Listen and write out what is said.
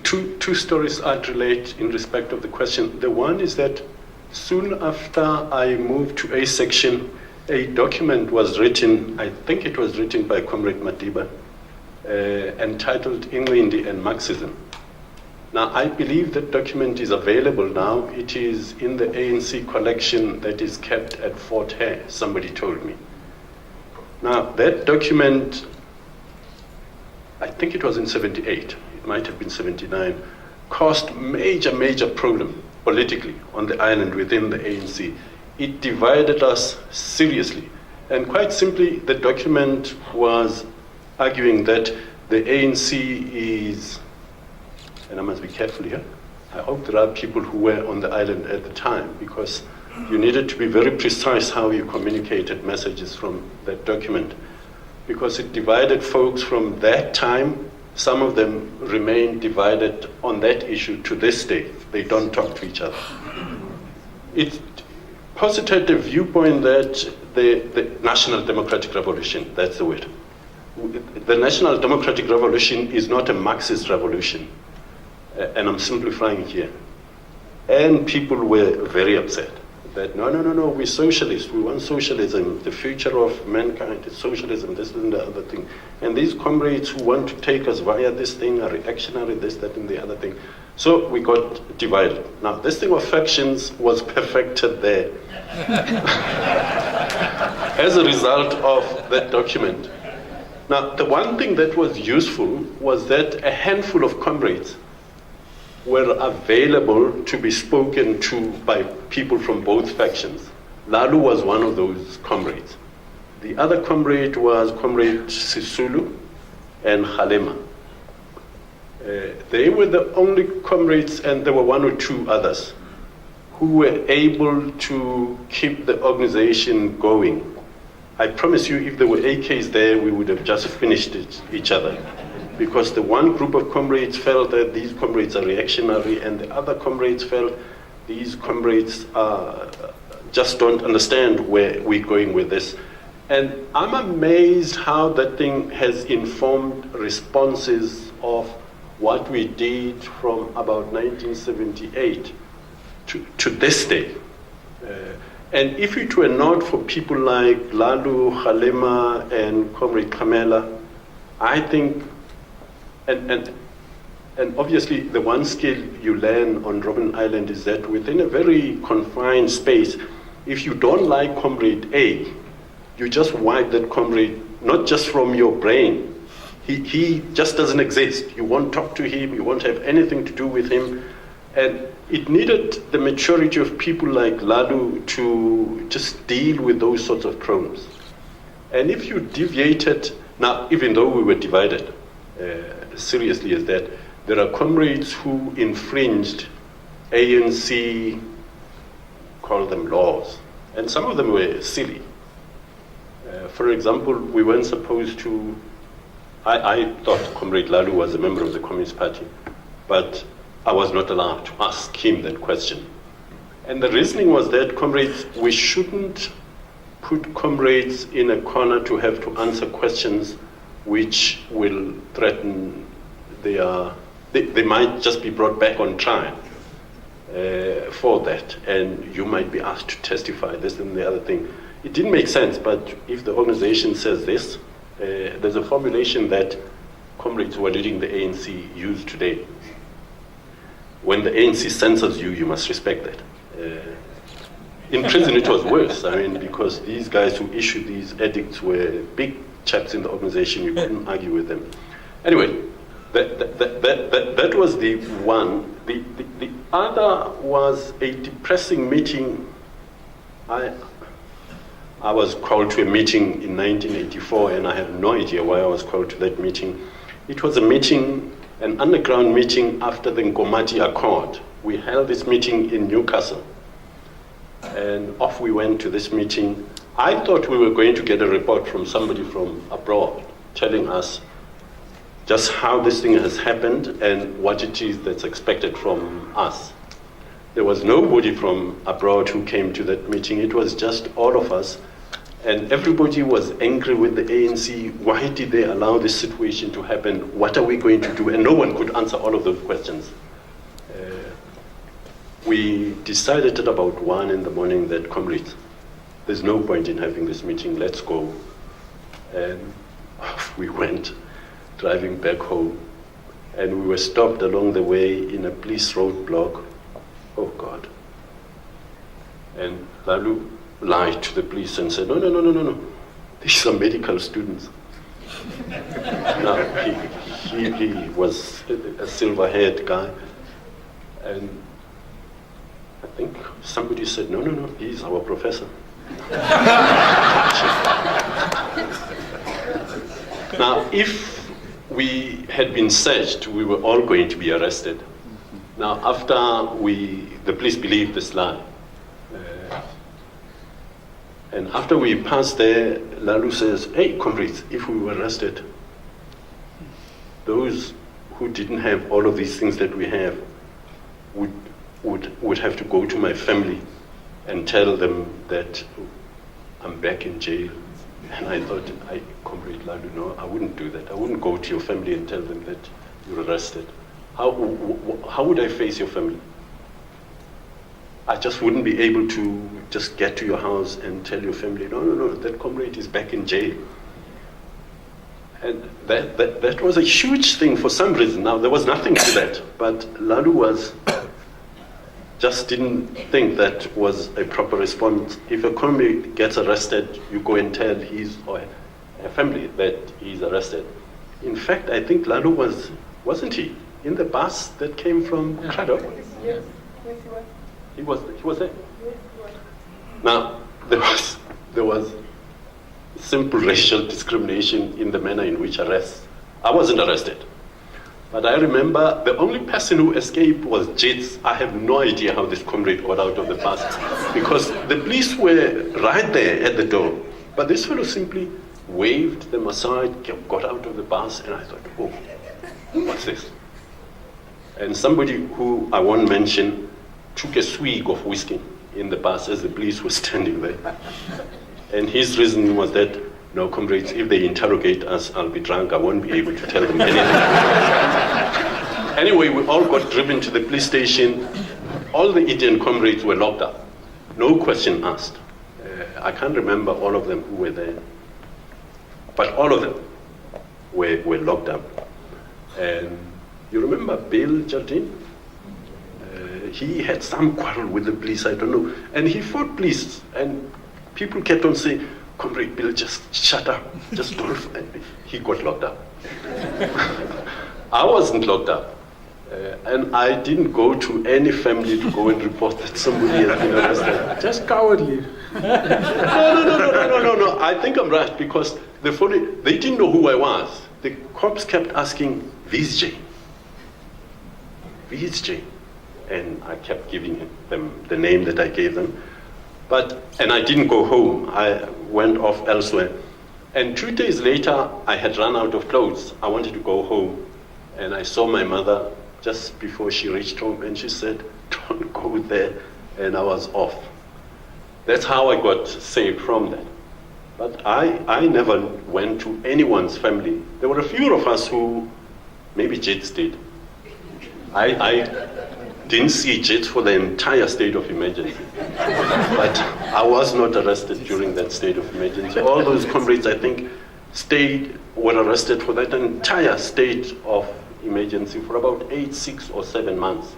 two stories I'd relate in respect of the question. The one is that soon after I moved to A section, a document was written, I think it was written by Comrade Madiba, entitled Inqindi and Marxism. Now, I believe that document is available now. It is in the ANC collection that is kept at Fort Hare, somebody told me. Now, that document, I think it was in 78, it might have been 79, caused major problem politically on the island within the ANC. It divided us seriously. And quite simply, the document was arguing that the ANC is, and I must be careful here, I hope there are people who were on the island at the time, because you needed to be very precise how you communicated messages from that document, because it divided folks from that time. Some of them remain divided on that issue to this day. They don't talk to each other. It posited a viewpoint that the National Democratic Revolution, that's the word. The National Democratic Revolution is not a Marxist revolution. And I'm simplifying here. And people were very upset that no, we're socialists, we want socialism, the future of mankind is socialism, this and the other thing. And these comrades who want to take us via this thing are reactionary, this, that, and the other thing. So we got divided. Now, this thing of factions was perfected there as a result of that document. Now, the one thing that was useful was that a handful of comrades were available to be spoken to by people from both factions. Laloo was one of those comrades. The other comrade was Comrade Sisulu and Kgalema. They were the only comrades, and there were one or two others, who were able to keep the organization going. I promise you, if there were AKs there, we would have just finished each other. Because the one group of comrades felt that these comrades are reactionary, and the other comrades felt these comrades just don't understand where we're going with this. And I'm amazed how that thing has informed responses of what we did from about 1978 to this day. And if it were not for people like Laloo, Kgalema, and Comrade Kamela, I think, and obviously the one skill you learn on Robben Island is that within a very confined space, if you don't like Comrade A, you just wipe that comrade, not just from your brain. He just doesn't exist. You won't talk to him, you won't have anything to do with him. And it needed the maturity of people like Laloo to just deal with those sorts of problems. And if you deviated, now even though we were divided, seriously as that, there are comrades who infringed ANC, call them laws, and some of them were silly. For example, we weren't supposed to, I thought Comrade Laloo was a member of the Communist Party, but I was not allowed to ask him that question. And the reasoning was that, comrades, we shouldn't put comrades in a corner to have to answer questions which will threaten their, they might just be brought back on trial for that, and you might be asked to testify this and the other thing. It didn't make sense, but if the organization says this, there's a formulation that comrades who are leading the ANC use today. When the ANC censors you, you must respect that. In prison it was worse, I mean, because these guys who issued these edicts were big chaps in the organization, you couldn't argue with them. Anyway, that was the one. The other was a depressing meeting. I was called to a meeting in 1984, and I have no idea why I was called to that meeting. It was a meeting, an underground meeting after the Nkomati Accord. We held this meeting in Newcastle, and off we went to this meeting. I thought we were going to get a report from somebody from abroad telling us just how this thing has happened and what it is that's expected from us. There was nobody from abroad who came to that meeting. It was just all of us And everybody was angry with the ANC. Why did they allow this situation to happen? What are we going to do? And no one could answer all of those questions. We decided at about 1 in the morning that, comrades, there's no point in having this meeting, let's go. And off we went, driving back home. And we were stopped along the way in a police roadblock. Oh God. And Laloo lied to the police and said, no. These are medical students. Now, he was a silver-haired guy. And I think somebody said, no, he's our professor. Now, if we had been searched, we were all going to be arrested. Now, after the police believed this lie, and after we passed there, Laloo says, hey, comrades, if we were arrested, those who didn't have all of these things that we have would have to go to my family and tell them that I'm back in jail. And I thought, comrade Laloo, no, I wouldn't do that. I wouldn't go to your family and tell them that you're arrested. How would I face your family? I just wouldn't be able to just get to your house and tell your family, no, that comrade is back in jail. And that was a huge thing for some reason. Now, there was nothing to that, but Laloo just didn't think that was a proper response. If a comrade gets arrested, you go and tell his or her family that he's arrested. In fact, I think Laloo wasn't he, in the bus that came from Kathrada? Yes, he was. He was there? Now, there was simple racial discrimination in the manner in which I wasn't arrested. But I remember the only person who escaped was Jits. I have no idea how this comrade got out of the bus because the police were right there at the door. But this fellow simply waved them aside, got out of the bus, and I thought, oh, what's this? And somebody who I won't mention took a swig of whiskey in the bus as the police were standing there. And his reason was that, no, comrades, if they interrogate us, I'll be drunk, I won't be able to tell them anything. Anyway, we all got driven to the police station. All the Indian comrades were locked up. No question asked. I can't remember all of them who were there. But all of them were locked up. And you remember Bill Jardine? He had some quarrel with the police, I don't know. And he fought police. And people kept on saying, Comrade Bill, just shut up. Just don't. He got locked up. I wasn't locked up. And I didn't go to any family to go and report that somebody has been arrested. Just cowardly. No. I think I'm right because they didn't know who I was. The cops kept asking, VSJ. And I kept giving them the name that I gave them. And I didn't go home. I went off elsewhere. And 2 days later, I had run out of clothes. I wanted to go home. And I saw my mother just before she reached home, and she said, don't go there. And I was off. That's how I got saved from that. But I never went to anyone's family. There were a few of us who, maybe Jits did. I didn't see Jits for the entire state of emergency. But I was not arrested during that state of emergency. All those comrades, I think, were arrested for that entire state of emergency for about 6 or 7 months.